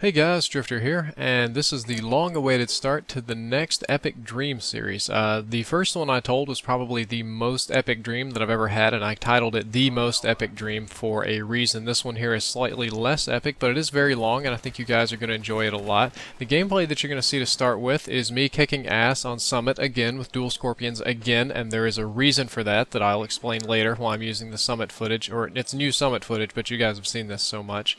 Hey guys, Drift0r here, and this is the long-awaited start to the next Epic Dream series. The first one I told was probably the most epic dream that I've ever had, and I titled it The Most Epic Dream for a reason. This one here is slightly less epic, but it is very long, and I think you guys are going to enjoy it a lot. The gameplay that you're going to see to start with is me kicking ass on Summit again with dual Scorpions again, and there is a reason for that I'll explain later why I'm using the Summit footage, or it's new Summit footage, but you guys have seen this so much.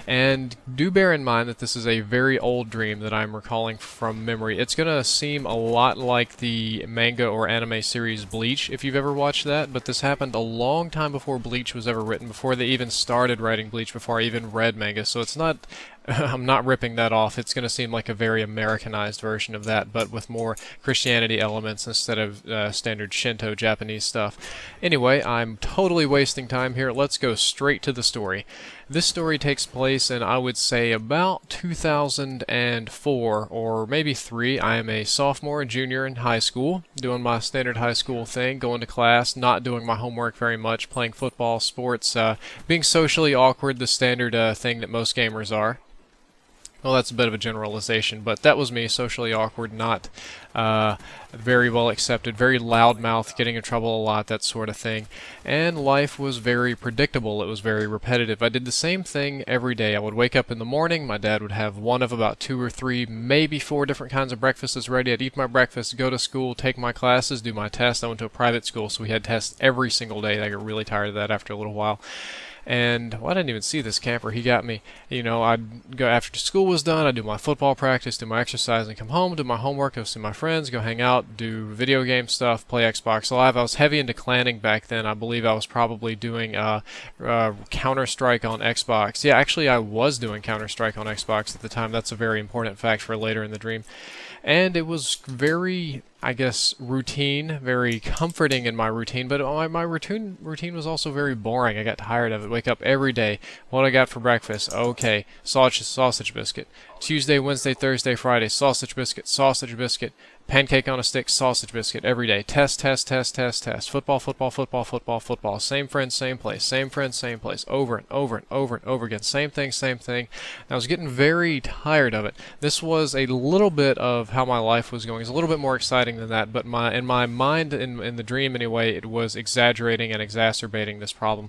And do bear in mind that this is a very old dream that I'm recalling from memory. It's going to seem a lot like the manga or anime series Bleach, if you've ever watched that, but this happened a long time before Bleach was ever written, before they even started writing Bleach, before I even read manga, so it's not... I'm not ripping that off. It's going to seem like a very Americanized version of that, but with more Christianity elements instead of standard Shinto Japanese stuff. Anyway, I'm totally wasting time here. Let's go straight to the story. This story takes place in, I would say, about 2004 or maybe 3. I am a sophomore and junior in high school, doing my standard high school thing, going to class, not doing my homework very much, playing football, sports, being socially awkward, the standard thing that most gamers are. Well, that's a bit of a generalization, but that was me, socially awkward, not very well accepted, very loudmouth, getting in trouble a lot, that sort of thing. And life was very predictable. It was very repetitive. I did the same thing every day. I would wake up in the morning. My dad would have one of about 2 or 3, maybe 4 different kinds of breakfasts ready. I'd eat my breakfast, go to school, take my classes, do my tests. I went to a private school, so we had tests every single day. I got really tired of that after a little while. And, well, I didn't even see this camper. He got me. You know, I'd go after school was done, I'd do my football practice, do my exercise, and come home, do my homework, go see my friends, go hang out, do video game stuff, play Xbox Live. I was heavy into clanning back then. I believe I was probably doing Counter-Strike on Xbox. Yeah, actually, I was doing Counter-Strike on Xbox at the time. That's a very important fact for later in the dream. And it was very, I guess, routine, very comforting in my routine, but my routine was also very boring. I got tired of it. Wake up every day. What I got for breakfast? Okay, sausage biscuit. Tuesday, Wednesday, Thursday, Friday, sausage biscuit. Pancake on a stick, sausage biscuit every day. Test. Football. Same friends, same place. Same friends, same place. Over and over again. Same thing. And I was getting very tired of it. This was a little bit of how my life was going. It's a little bit more exciting than that, but in my mind, in the dream anyway, it was exaggerating and exacerbating this problem.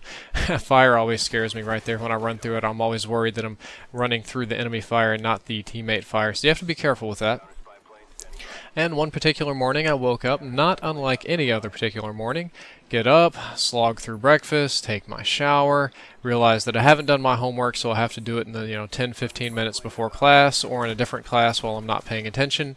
Fire always scares me right there. When I run through it, I'm always worried that I'm running through the enemy fire and not the teammate fire. So you have to be careful with that. And one particular morning I woke up, not unlike any other particular morning, get up, slog through breakfast, take my shower, realize that I haven't done my homework, so I'll have to do it in the 10-15 minutes before class or in a different class while I'm not paying attention.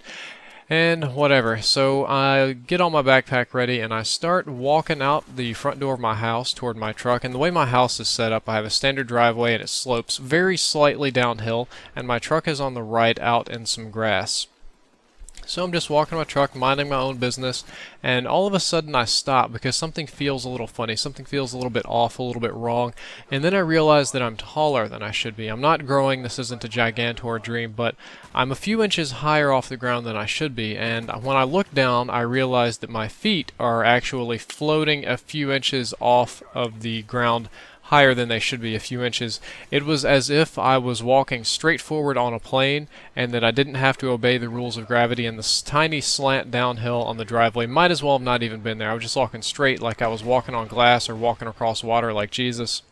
And whatever. So I get all my backpack ready and I start walking out the front door of my house toward my truck. And the way my house is set up, I have a standard driveway and it slopes very slightly downhill, and my truck is on the right out in some grass. So I'm just walking my truck, minding my own business, and all of a sudden I stop because something feels a little funny, something feels a little bit off, a little bit wrong, and then I realize that I'm taller than I should be. I'm not growing, this isn't a Gigantor dream, but I'm a few inches higher off the ground than I should be, and when I look down, I realize that my feet are actually floating a few inches off of the ground, higher than they should be, a few inches. It was as if I was walking straight forward on a plane and that I didn't have to obey the rules of gravity, and this tiny slant downhill on the driveway might as well have not even been there. I was just walking straight like I was walking on glass or walking across water like Jesus.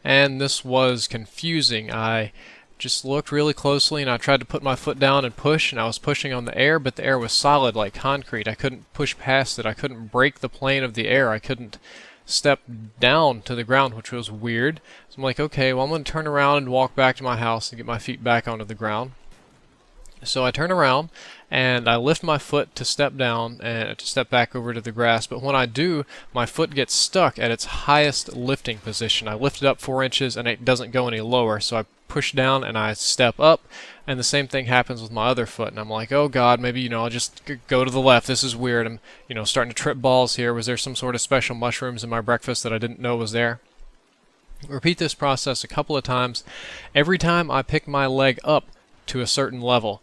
And this was confusing. I just looked really closely and I tried to put my foot down and push, and I was pushing on the air, but the air was solid like concrete. I couldn't push past it. I couldn't break the plane of the air. I couldn't step down to the ground, which was weird. So I'm like, okay, well, I'm going to turn around and walk back to my house and get my feet back onto the ground. So I turn around and I lift my foot to step down and to step back over to the grass, but when I do, my foot gets stuck at its highest lifting position. I lift it up 4 inches and it doesn't go any lower, so I push down and I step up, and the same thing happens with my other foot, and I'm like, oh god, maybe, I'll just go to the left. This is weird. I'm, starting to trip balls here. Was there some sort of special mushrooms in my breakfast that I didn't know was there? Repeat this process a couple of times. Every time I pick my leg up to a certain level,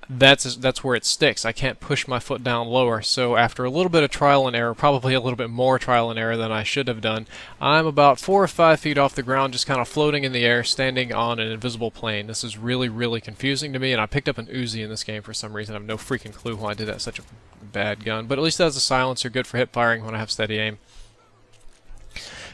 that's where it sticks. I can't push my foot down lower. So after a little bit of trial and error, probably a little bit more trial and error than I should have done, I'm about 4 or 5 feet off the ground, just kind of floating in the air, standing on an invisible plane. This is really, really confusing to me, and I picked up an Uzi in this game for some reason. I have no freaking clue why I did that. Such a bad gun, but at least it has a silencer, good for hip firing when I have steady aim.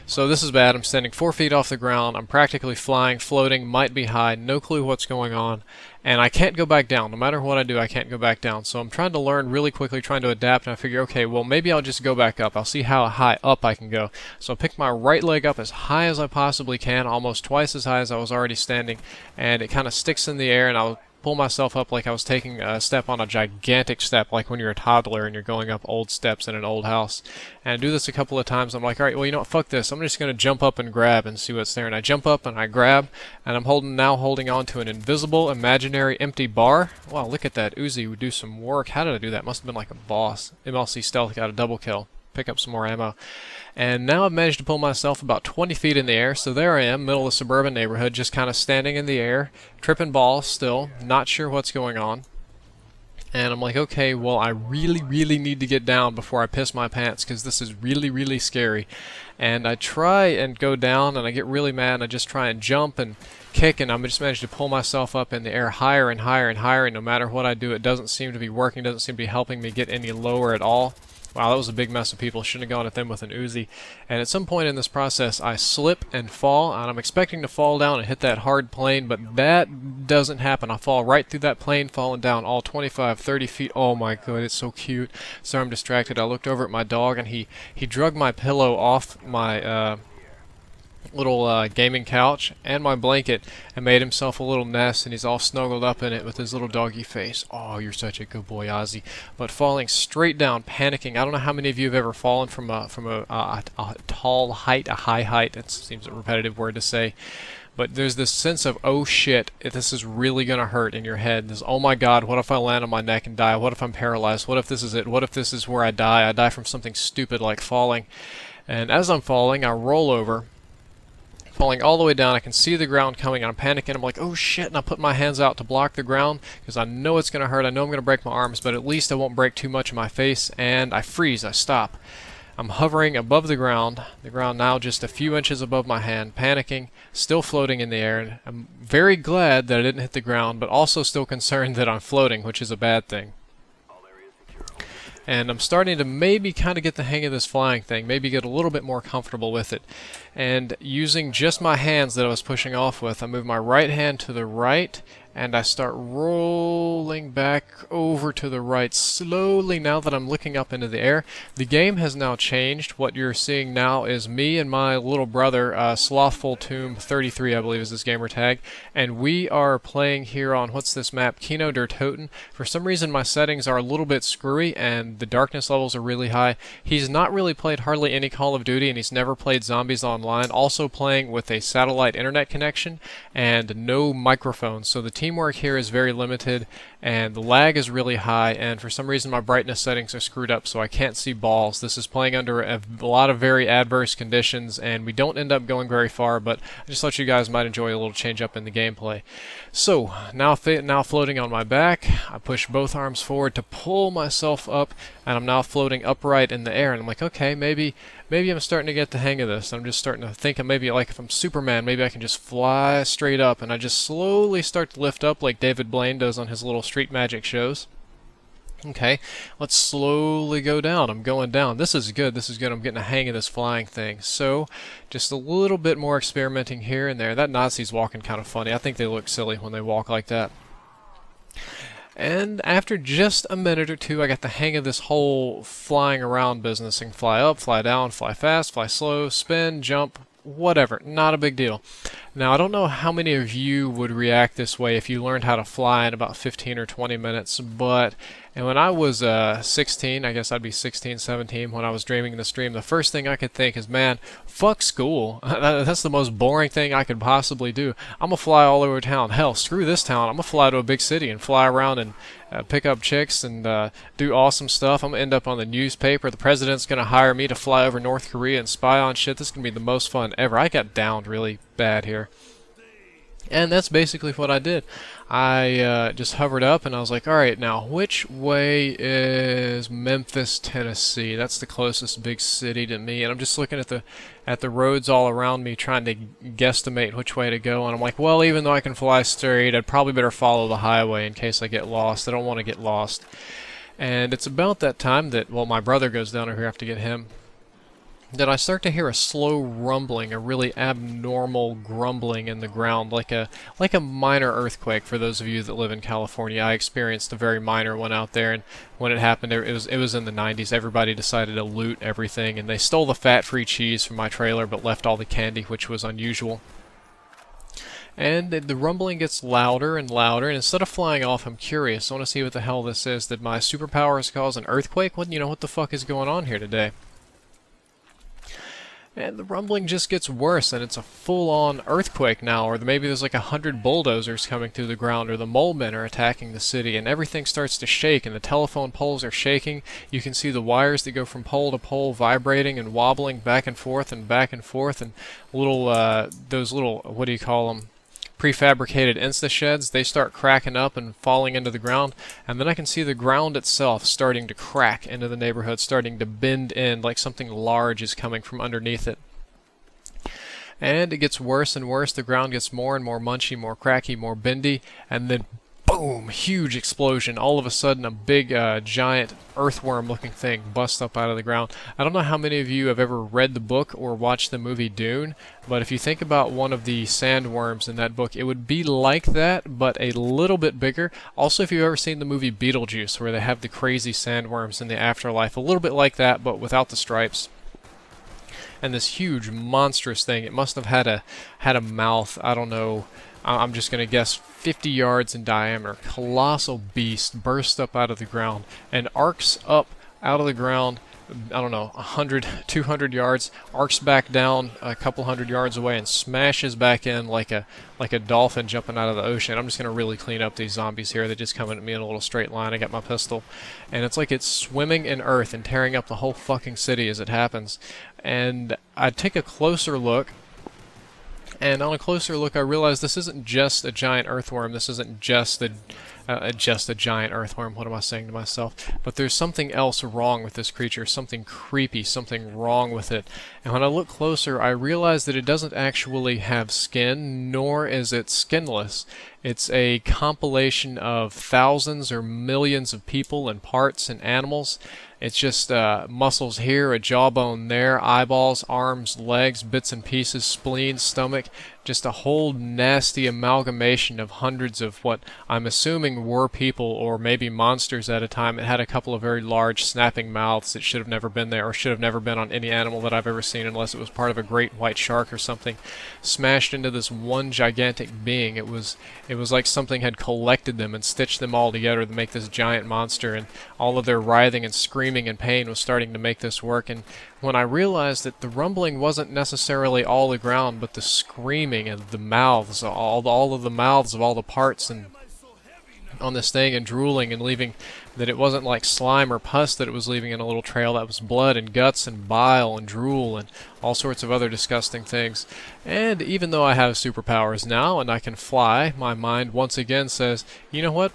So this is bad. I'm standing 4 feet off the ground. I'm practically flying, floating, might be high, no clue what's going on, and I can't go back down. No matter what I do, I can't go back down. So I'm trying to learn really quickly, trying to adapt, and I figure, okay, well, maybe I'll just go back up. I'll see how high up I can go. So I pick my right leg up as high as I possibly can, almost twice as high as I was already standing, and it kind of sticks in the air, and I'll pull myself up like I was taking a step on a gigantic step, like when you're a toddler and you're going up old steps in an old house. And I do this a couple of times. I'm like, all right, well, you know what, fuck this. I'm just going to jump up and grab and see what's there. And I jump up and I grab, and I'm now holding on to an invisible, imaginary, empty bar. Wow, look at that. Uzi would do some work. How did I do that? Must have been like a boss. MLC Stealth got a double kill. Pick up some more ammo. And now I've managed to pull myself about 20 feet in the air, so there I am, middle of the suburban neighborhood, just kind of standing in the air, tripping balls still, not sure what's going on. And I'm like, okay, well, I really, really need to get down before I piss my pants, because this is really, really scary. And I try and go down, and I get really mad, and I just try and jump and kick, and I'm just managed to pull myself up in the air higher and higher and higher, and no matter what I do, it doesn't seem to be working, doesn't seem to be helping me get any lower at all. Wow, that was a big mess of people. Shouldn't have gone at them with an Uzi. And at some point in this process, I slip and fall, and I'm expecting to fall down and hit that hard plane, but that doesn't happen. I fall right through that plane, falling down all 25, 30 feet. Oh my god, it's so cute. So I'm distracted. I looked over at my dog, and he drug my pillow off my little gaming couch and my blanket and made himself a little nest, and he's all snuggled up in it with his little doggy face. Oh, you're such a good boy, Ozzy. But falling straight down, panicking. I don't know how many of you have ever fallen from a tall height, a high height. It seems a repetitive word to say. But there's this sense of, oh shit, this is really going to hurt in your head. This, oh my god, what if I land on my neck and die? What if I'm paralyzed? What if this is it? What if this is where I die? I die from something stupid like falling. And as I'm falling, I roll over, falling all the way down. I can see the ground coming, and I'm panicking. I'm like, oh shit, and I put my hands out to block the ground because I know it's going to hurt. I know I'm going to break my arms, but at least I won't break too much of my face, and I freeze. I stop. I'm hovering above the ground now just a few inches above my hand, panicking, still floating in the air, and I'm very glad that I didn't hit the ground, but also still concerned that I'm floating, which is a bad thing. And I'm starting to maybe kind of get the hang of this flying thing, maybe get a little bit more comfortable with it. And using just my hands that I was pushing off with, I move my right hand to the right, and I start rolling back over to the right slowly now that I'm looking up into the air. The game has now changed. What you're seeing now is me and my little brother, Slothful Tomb 33, I believe is his gamer tag, and we are playing here on, what's this map, Kino der Toten. For some reason my settings are a little bit screwy and the darkness levels are really high. He's not really played hardly any Call of Duty, and he's never played Zombies Online, also playing with a satellite internet connection and no microphone, so the teamwork here is very limited, and the lag is really high, and for some reason my brightness settings are screwed up so I can't see balls. This is playing under a lot of very adverse conditions, and we don't end up going very far, but I just thought you guys might enjoy a little change up in the gameplay. So, now floating on my back, I push both arms forward to pull myself up, and I'm now floating upright in the air, and I'm like, okay, maybe I'm starting to get the hang of this. I'm just starting to think of maybe, like if I'm Superman, maybe I can just fly straight up, and I just slowly start to lift up like David Blaine does on his little street magic shows. Okay, let's slowly go down. I'm going down. This is good. This is good. I'm getting a hang of this flying thing. So, just a little bit more experimenting here and there. That Nazi's walking kind of funny. I think they look silly when they walk like that. And after just a minute or two, I got the hang of this whole flying around business and fly up, fly down, fly fast, fly slow, spin, jump, whatever. Not a big deal. Now, I don't know how many of you would react this way if you learned how to fly in about 15 or 20 minutes, but and when I was 16, I guess I'd be 16, 17, when I was dreaming this dream, the first thing I could think is, man, fuck school. That's the most boring thing I could possibly do. I'm going to fly all over town. Hell, screw this town. I'm going to fly to a big city and fly around and pick up chicks and do awesome stuff. I'm going to end up on the newspaper. The president's going to hire me to fly over North Korea and spy on shit. This is going to be the most fun ever. I got downed really bad here. And that's basically what I did. I just hovered up and I was like, alright, now which way is Memphis, Tennessee? That's the closest big city to me. And I'm just looking at the roads all around me trying to guesstimate which way to go. And I'm like, well, even though I can fly straight, I'd probably better follow the highway in case I get lost. I don't want to get lost. And it's about that time that, well, my brother goes down over here, I have to get him, that I start to hear a slow rumbling, a really abnormal grumbling in the ground, like a minor earthquake. For those of you that live in California, I experienced a very minor one out there, and when it happened, it was in the 90s. Everybody decided to loot everything, and they stole the fat-free cheese from my trailer, but left all the candy, which was unusual. And the rumbling gets louder and louder, and instead of flying off, I'm curious. I want to see what the hell this is. Did my superpowers cause an earthquake? What the fuck is going on here today? And the rumbling just gets worse, and it's a full-on earthquake now, or maybe there's like 100 bulldozers coming through the ground, or the mole men are attacking the city, and everything starts to shake, and the telephone poles are shaking. You can see the wires that go from pole to pole vibrating and wobbling back and forth, and little, those little, what do you call them? Prefabricated insta-sheds, they start cracking up and falling into the ground, and then I can see the ground itself starting to crack into the neighborhood, starting to bend in like something large is coming from underneath it. And it gets worse and worse. The ground gets more and more munchy, more cracky, more bendy, and then boom, huge explosion. All of a sudden, a big, giant earthworm-looking thing busts up out of the ground. I don't know how many of you have ever read the book or watched the movie Dune, but if you think about one of the sandworms in that book, it would be like that, but a little bit bigger. Also, if you've ever seen the movie Beetlejuice, where they have the crazy sandworms in the afterlife, a little bit like that, but without the stripes. And this huge, monstrous thing, it must have had a mouth, I don't know, I'm just going to guess 50 yards in diameter. Colossal beast bursts up out of the ground and arcs up out of the ground, I don't know, 100, 200 yards, arcs back down a couple hundred yards away and smashes back in like a dolphin jumping out of the ocean. I'm just going to really clean up these zombies here. They're just coming at me in a little straight line. I got my pistol. And it's like it's swimming in earth and tearing up the whole fucking city as it happens. And I take a closer look, and on a closer look, I realize this isn't just a giant earthworm. This isn't just a giant earthworm. What am I saying to myself? But there's something else wrong with this creature. Something creepy. Something wrong with it. And when I look closer, I realize that it doesn't actually have skin, nor is it skinless. It's a compilation of thousands or millions of people and parts and animals. It's just muscles here, a jawbone there, eyeballs, arms, legs, bits and pieces, spleen, stomach, just a whole nasty amalgamation of hundreds of what I'm assuming were people or maybe monsters at a time. It had a couple of very large snapping mouths that should have never been there or should have never been on any animal that I've ever seen unless it was part of a great white shark or something, smashed into this one gigantic being. It was like something had collected them and stitched them all together to make this giant monster, and all of their writhing and screaming in pain was starting to make this work. And when I realized that the rumbling wasn't necessarily all the ground, but the screaming and the mouths, all of the mouths of all the parts and on this thing, and drooling and leaving, that it wasn't like slime or pus that it was leaving in a little trail. That was blood and guts and bile and drool and all sorts of other disgusting things. And even though I have superpowers now and I can fly, my mind once again says, you know what?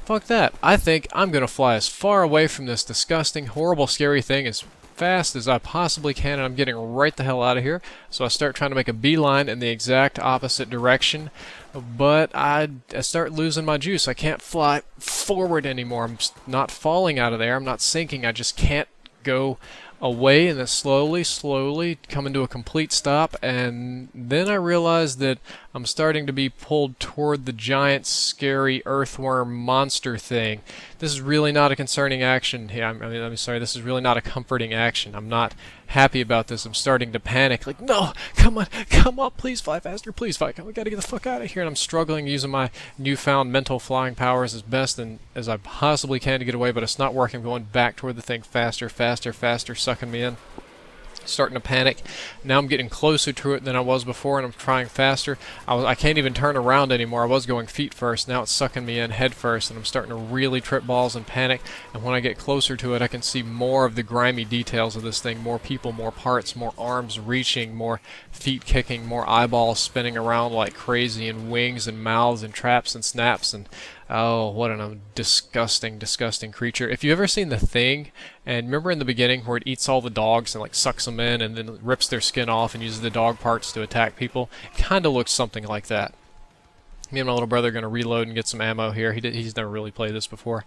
Fuck that. I think I'm gonna fly as far away from this disgusting, horrible, scary thing as fast as I possibly can, and I'm getting right the hell out of here. So I start trying to make a beeline in the exact opposite direction, but I start losing my juice. I can't fly forward anymore. I'm not falling out of there. I'm not sinking. I just can't go away, and then slowly coming to a complete stop. And then I realize that I'm starting to be pulled toward the giant, scary earthworm monster thing. This is really not a concerning action here. I'm sorry, this is really not a comforting action. I'm not happy about this. I'm starting to panic. Like, no, come on, please fly faster, please fly. We gotta get the fuck out of here. And I'm struggling using my newfound mental flying powers as best and as I possibly can to get away, but it's not working. I'm going back toward the thing faster, sucking me in. Starting to panic. Now I'm getting closer to it than I was before, and I'm trying faster. I can't even turn around anymore. I was going feet first. Now it's sucking me in head first, and I'm starting to really trip balls and panic. And when I get closer to it, I can see more of the grimy details of this thing. More people, more parts, more arms reaching, more feet kicking, more eyeballs spinning around like crazy, and wings and mouths and traps and snaps. And oh, what a disgusting, disgusting creature. If you've ever seen The Thing, and remember in the beginning where it eats all the dogs and like sucks them in and then rips their skin off and uses the dog parts to attack people, it kind of looks something like that. Me and my little brother are going to reload and get some ammo here. He's never really played this before.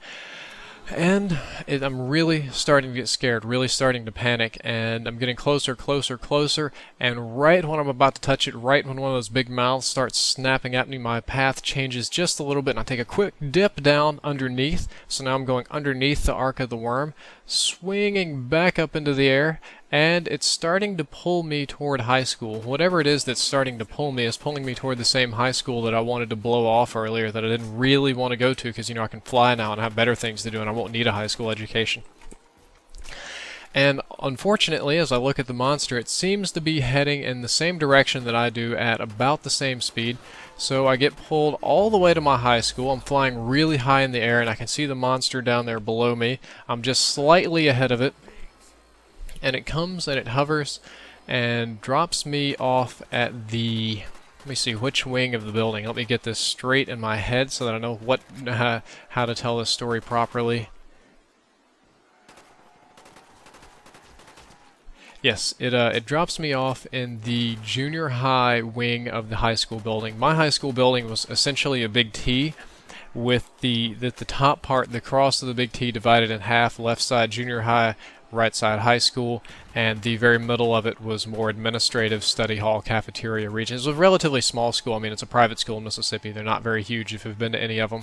And I'm really starting to get scared, really starting to panic, and I'm getting closer, closer, closer, and right when I'm about to touch it, right when one of those big mouths starts snapping at me, my path changes just a little bit, and I take a quick dip down underneath. So now I'm going underneath the arc of the worm, swinging back up into the air, and it's starting to pull me toward high school. Whatever it is that's starting to pull me is pulling me toward the same high school that I wanted to blow off earlier, that I didn't really want to go to because, you know, I can fly now and have better things to do and I won't need a high school education. And unfortunately, as I look at the monster, it seems to be heading in the same direction that I do at about the same speed. So I get pulled all the way to my high school. I'm flying really high in the air and I can see the monster down there below me. I'm just slightly ahead of it. And it comes and it hovers and drops me off at the, let me see, which wing of the building. Let me get this straight in my head so that I know how to tell this story properly. Yes, it drops me off in the junior high wing of the high school building. My high school building was essentially a big T, with the top part, the cross of the big T, divided in half. Left side junior high, right side high school, and the very middle of it was more administrative, study hall, cafeteria regions. It was a relatively small school. I mean, it's a private school in Mississippi. They're not very huge if you've been to any of them.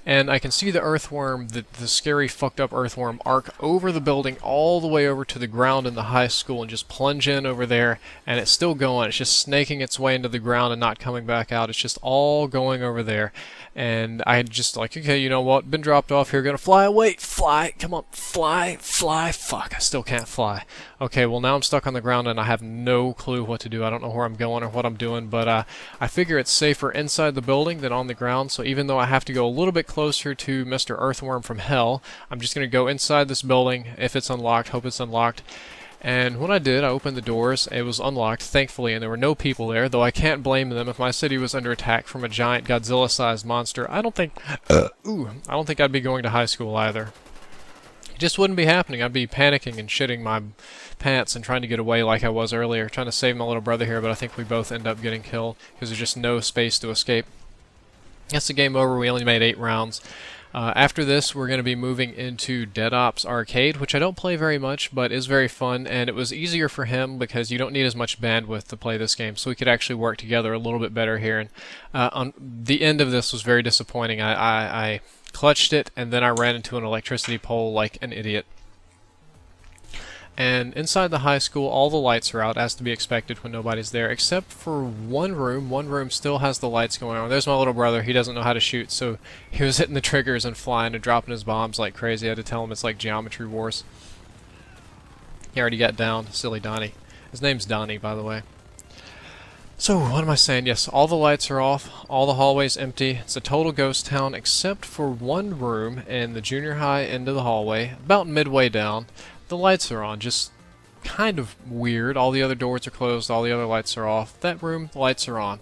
And I can see the earthworm, the scary fucked up earthworm, arc over the building all the way over to the ground in the high school and just plunge in over there, and it's still going. It's just snaking its way into the ground and not coming back out. It's just all going over there. And I just like, okay, you know what, been dropped off here, gonna fly away, fly, come on, fly, fly, fuck, I still can't fly. Okay, well now I'm stuck on the ground and I have no clue what to do. I don't know where I'm going or what I'm doing, but I figure it's safer inside the building than on the ground, so even though I have to go a little bit closer to Mr. Earthworm from hell, I'm just gonna go inside this building if it's unlocked, hope it's unlocked. And when I did, I opened the doors. It was unlocked, thankfully, and there were no people there, though I can't blame them. If my city was under attack from a giant Godzilla-sized monster, I don't think I'd be going to high school either. It just wouldn't be happening. I'd be panicking and shitting my pants and trying to get away like I was earlier, trying to save my little brother here, but I think we both end up getting killed because there's just no space to escape. That's the game over. We only made 8 rounds. After this, we're going to be moving into Dead Ops Arcade, which I don't play very much, but is very fun, and it was easier for him because you don't need as much bandwidth to play this game, so we could actually work together a little bit better here. And on the end of this was very disappointing. I clutched it, and then I ran into an electricity pole like an idiot. And inside the high school, all the lights are out, as to be expected when nobody's there, except for one room. One room still has the lights going on. There's my little brother. He doesn't know how to shoot, so he was hitting the triggers and flying and dropping his bombs like crazy. I had to tell him it's like Geometry Wars. He already got down. Silly Donnie. His name's Donnie, by the way. So, what am I saying? Yes, all the lights are off, all the hallways empty. It's a total ghost town, except for one room in the junior high end of the hallway, about midway down. The lights are on, just kind of weird. All the other doors are closed, all the other lights are off. That room, the lights are on.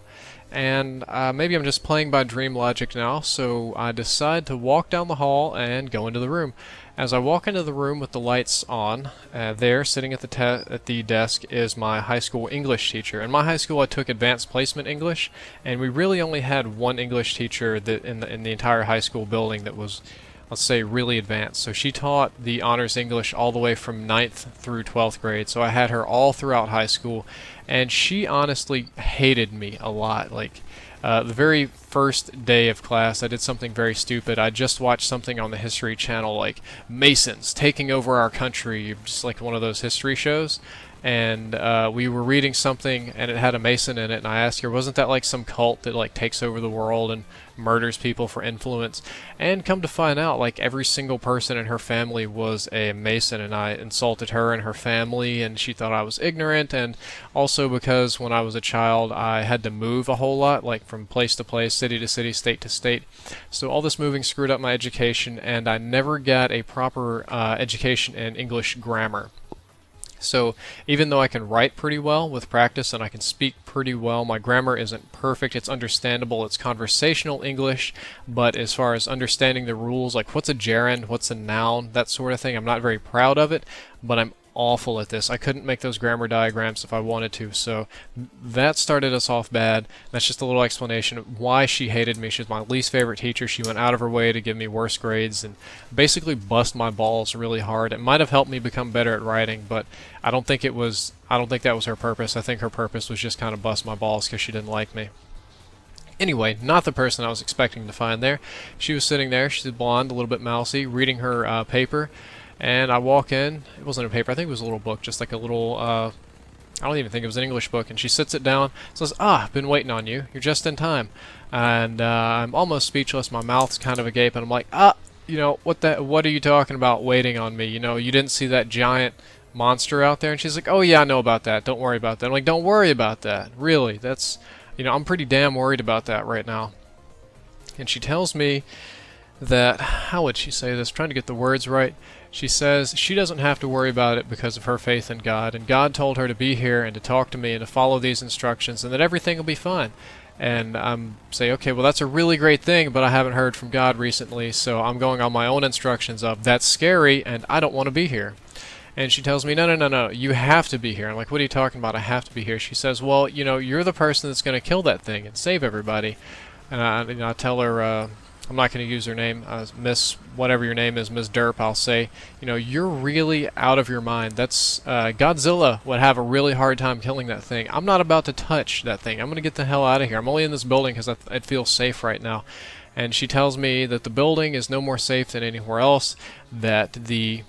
And maybe I'm just playing by dream logic now, so I decide to walk down the hall and go into the room. As I walk into the room with the lights on, there, sitting at the desk, is my high school English teacher. In my high school, I took advanced placement English, and we really only had one English teacher in the entire high school building that was, let's say, really advanced. So she taught the honors English all the way from 9th through 12th grade. So I had her all throughout high school, and she honestly hated me a lot. Like, the very first day of class, I did something very stupid. I just watched something on the History Channel, like Masons taking over our country, just like one of those history shows. and we were reading something and it had a Mason in it, and I asked her, wasn't that like some cult that like takes over the world and murders people for influence? And come to find out, like every single person in her family was a Mason, and I insulted her and her family, and she thought I was ignorant. And also because when I was a child I had to move a whole lot, like from place to place, city to city, state to state, so all this moving screwed up my education, and I never got a proper education in English grammar. So even though I can write pretty well with practice and I can speak pretty well, my grammar isn't perfect. It's understandable. It's conversational English, but as far as understanding the rules, like what's a gerund, what's a noun, that sort of thing, I'm not very proud of it, but I'm awful at this. I couldn't make those grammar diagrams if I wanted to, so that started us off bad. That's just a little explanation of why she hated me. She was my least favorite teacher. She went out of her way to give me worse grades and basically bust my balls really hard. It might have helped me become better at writing, but I don't think that was her purpose. I think her purpose was just kind of bust my balls because she didn't like me. Anyway, not the person I was expecting to find there. She was sitting there. She's blonde, a little bit mousy, reading her paper. And I walk in, it wasn't a paper, I think it was a little book, just like a little, I don't even think it was an English book, and she sits it down, says, I've been waiting on you, you're just in time. And I'm almost speechless, my mouth's kind of agape, and I'm like, you know, what are you talking about waiting on me? You know, you didn't see that giant monster out there? And she's like, oh yeah, I know about that, don't worry about that. I'm like, don't worry about that, really, that's, you know, I'm pretty damn worried about that right now. And she tells me that, how would she say this, I'm trying to get the words right. She says she doesn't have to worry about it because of her faith in God, and God told her to be here and to talk to me and to follow these instructions, and that everything will be fine. And I'm saying, okay, well that's a really great thing, but I haven't heard from God recently, so I'm going on my own instructions of, that's scary and I don't want to be here. And she tells me, no, you have to be here. I'm like, what are you talking about? I have to be here. She says, well, you know, you're the person that's going to kill that thing and save everybody. And I tell her, I'm not going to use her name, Miss whatever your name is, Miss Derp. I'll say, you know, you're really out of your mind. That's Godzilla would have a really hard time killing that thing. I'm not about to touch that thing. I'm going to get the hell out of here. I'm only in this building because it feels safe right now. And she tells me that the building is no more safe than anywhere else, that the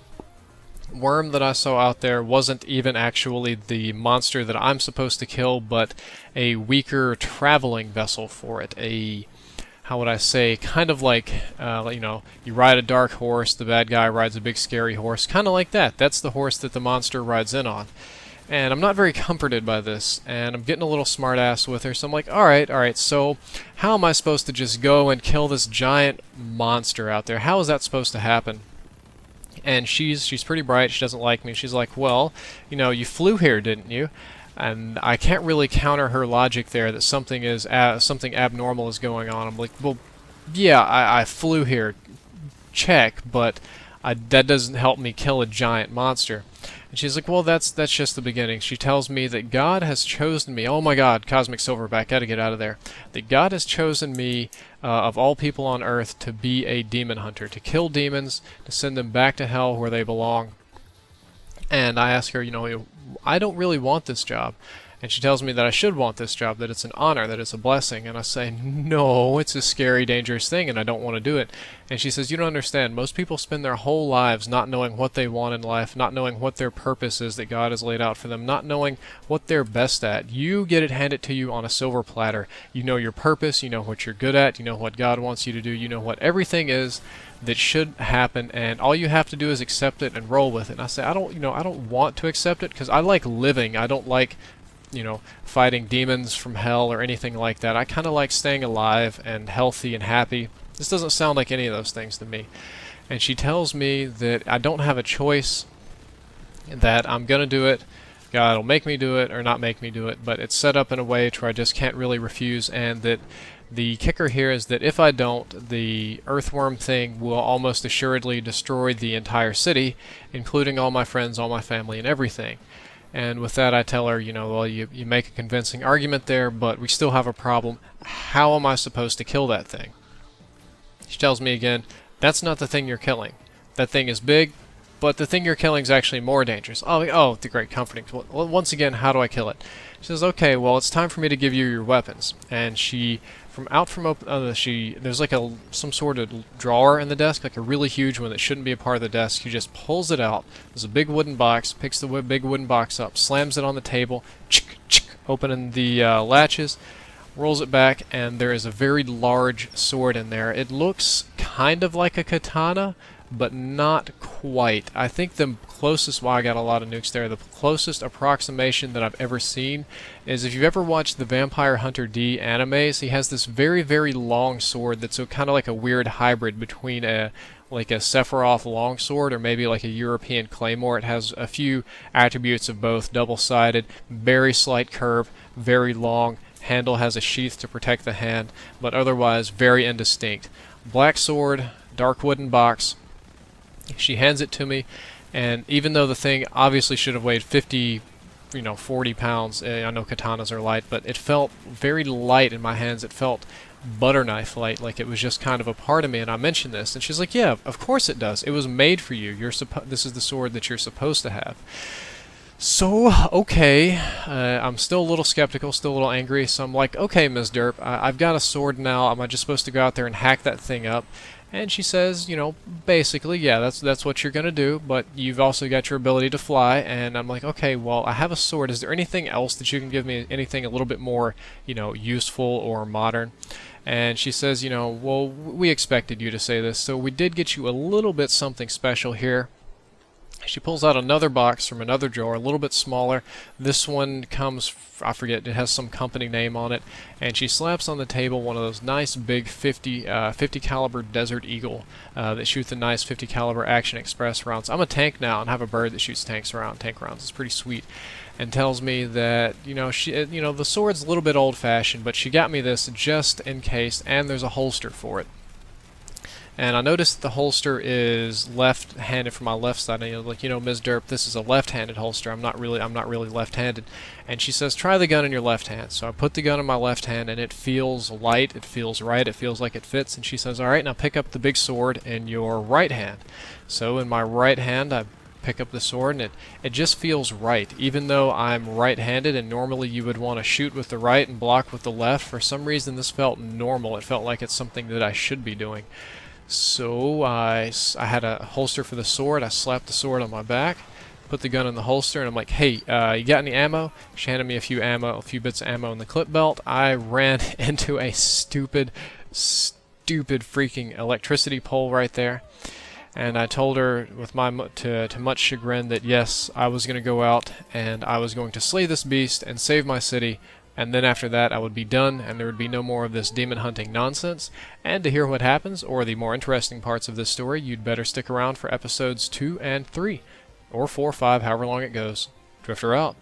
worm that I saw out there wasn't even actually the monster that I'm supposed to kill, but a weaker traveling vessel for it. How would I say, kind of like, you know, you ride a dark horse, the bad guy rides a big scary horse, kind of like that. That's the horse that the monster rides in on. And I'm not very comforted by this, and I'm getting a little smart-ass with her, so I'm like, alright, so how am I supposed to just go and kill this giant monster out there? How is that supposed to happen? And she's pretty bright, she doesn't like me. She's like, well, you know, you flew here, didn't you? And I can't really counter her logic there that something abnormal is going on. I'm like, well, yeah, I flew here, check, but that doesn't help me kill a giant monster. And she's like, well, that's just the beginning. She tells me that God has chosen me. Oh my God, Cosmic Silverback, gotta get out of there. That God has chosen me, of all people on Earth, to be a demon hunter, to kill demons, to send them back to hell where they belong. And I ask her, you know, I don't really want this job. And she tells me that I should want this job, that it's an honor, that it's a blessing. And I say, no, it's a scary, dangerous thing, and I don't want to do it. And she says, you don't understand. Most people spend their whole lives not knowing what they want in life, not knowing what their purpose is that God has laid out for them, not knowing what they're best at. You get it handed to you on a silver platter. You know your purpose, you know what you're good at, you know what God wants you to do, you know what everything is that should happen, and all you have to do is accept it and roll with it. And I say, I don't want to accept it because I like living. I don't like, you know, fighting demons from hell or anything like that. I kind of like staying alive and healthy and happy. This doesn't sound like any of those things to me. And she tells me that I don't have a choice, that I'm going to do it. God will make me do it or not make me do it, but it's set up in a way to where I just can't really refuse, and that the kicker here is that if I don't, the earthworm thing will almost assuredly destroy the entire city, including all my friends, all my family, and everything. And with that I tell her, you know, well, you make a convincing argument there, but we still have a problem. How am I supposed to kill that thing? She tells me again, that's not the thing you're killing. That thing is big, but the thing you're killing is actually more dangerous. Oh, the great comforting. Well, once again, how do I kill it? She says, okay, well, it's time for me to give you your weapons. And she, there's like some sort of drawer in the desk, like a really huge one that shouldn't be a part of the desk. She just pulls it out. There's a big wooden box, picks the big wooden box up, slams it on the table, opening the latches, rolls it back, and there is a very large sword in there. It looks kind of like a katana, but not quite. I think the closest, I got a lot of nukes there, the closest approximation that I've ever seen is if you've ever watched the Vampire Hunter D animes, he has this very, very long sword that's kind of like a weird hybrid between like a Sephiroth longsword or maybe like a European claymore. It has a few attributes of both, double-sided, very slight curve, very long, handle has a sheath to protect the hand, but otherwise very indistinct. Black sword, dark wooden box. She hands it to me, and even though the thing obviously should have weighed 40 pounds, I know katanas are light, but it felt very light in my hands. It felt butter knife light, like it was just kind of a part of me. And I mentioned this, and she's like, yeah, of course it does. It was made for you. This is the sword that you're supposed to have. So, okay, I'm still a little skeptical, still a little angry, so I'm like, okay, Ms. Derp, I've got a sword now. Am I just supposed to go out there and hack that thing up? And she says, basically, yeah, that's what you're going to do, but you've also got your ability to fly. And I'm like, okay, well, I have a sword. Is there anything else that you can give me, anything a little bit more, useful or modern? And she says, well, we expected you to say this, so we did get you a little bit something special here. She pulls out another box from another drawer, a little bit smaller. This one comes, I forget, it has some company name on it. And she slaps on the table one of those nice big 50 caliber Desert Eagle that shoots a nice 50 caliber Action Express rounds. I'm a tank now and have a bird that shoots tank rounds. It's pretty sweet. And tells me that, the sword's a little bit old-fashioned, but she got me this just in case, and there's a holster for it. And I noticed the holster is left-handed from my left side. And Ms. Derp, this is a left-handed holster. I'm not really left-handed. And she says, try the gun in your left hand. So I put the gun in my left hand, and it feels light. It feels right. It feels like it fits. And she says, all right, now pick up the big sword in your right hand. So in my right hand, I pick up the sword, and it just feels right. Even though I'm right-handed, and normally you would want to shoot with the right and block with the left, for some reason this felt normal. It felt like it's something that I should be doing. So I had a holster for the sword. I slapped the sword on my back, put the gun in the holster, and I'm like, hey, you got any ammo? She handed me a few bits of ammo in the clip belt. I ran into a stupid freaking electricity pole right there. And I told her, with to much chagrin, that yes, I was going to go out and I was going to slay this beast and save my city. And then after that I would be done, and there would be no more of this demon hunting nonsense. And to hear what happens, or the more interesting parts of this story, you'd better stick around for episodes 2 and 3, or 4 or 5, however long it goes. Drift0r out.